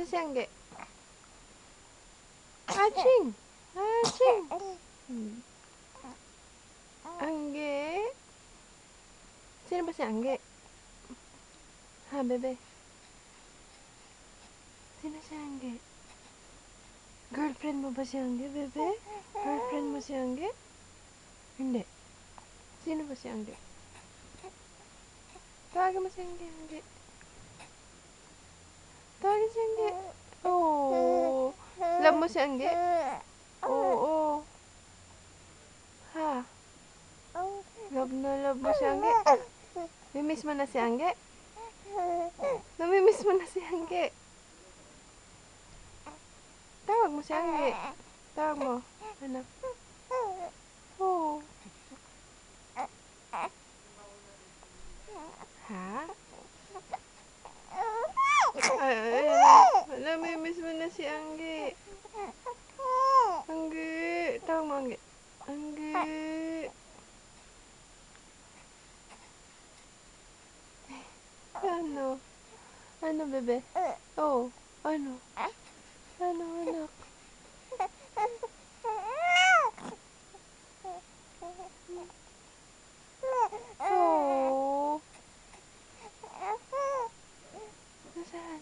Nasa si Angge? Aching! Aching! Angge? Sino ba si Angge? Ha, bebe? Sino si Angge? Girlfriend mo ba si Angge, bebe? Girlfriend mo si Angge? Hindi. Sino ba si Angge? Tawagan mo si Angge, Angge. Tawagan si Angge. Oh. Love mo si Angge? Oo. Ha? Love na love mo si Angge? Mimiss mo na si Angge? Namimiss mo na si Angge? Tawag mo si Angge. Tawag mo. Ano? Oo. Ha? Ay, namimiss mo na si Angge. Angge. Tawag mo Angge. Angge. Ano? Ano, bebe? Oh, ano? Ano, anak? Oh. Nasaan?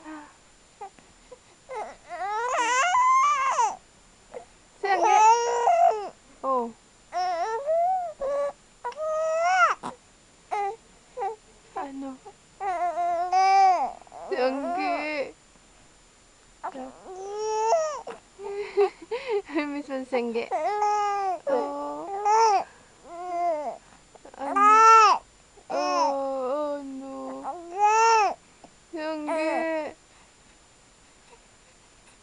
Ha? Si Angge? Oh. Ano? Si Angge. Miss mo si Angge? Oh. Ano? Oh, ano? Si Angge.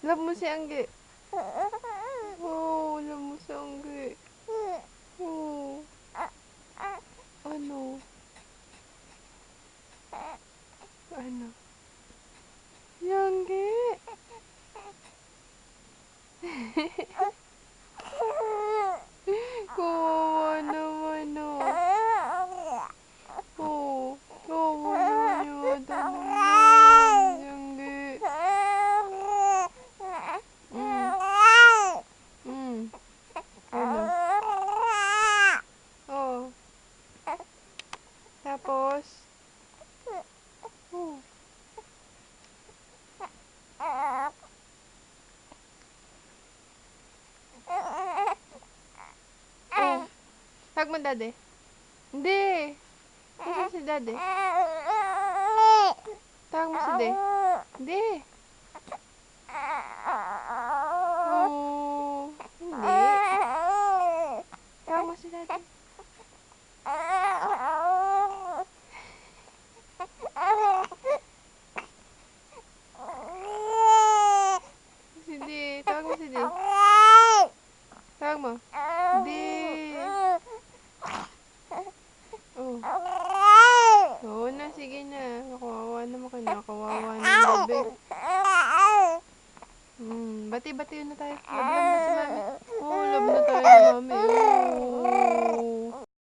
Love mo si Angge? Oh, love mo si Angge. Oh. Ano? Ano? Si Angge. Kawawa naman, oh. Oh, kawawa naman yun. Ano naman, si Angge. Ano? Oh. Tapos? Oh. Oh. Tawag mo daddy. Hindi. Kasi si daddy. Tawag mo si daddy. Hindi. Oh. Hindi. Tawag mo si daddy. Si Di. Tawag mo si Di. Tawag mo. Di. Oh. Oo na, sige na. Kawawa naman kayo. Nakawawa na yung bebe. Bati-bati na tayo. Love na si mami. Oh, love na tayo ni mami. Oh.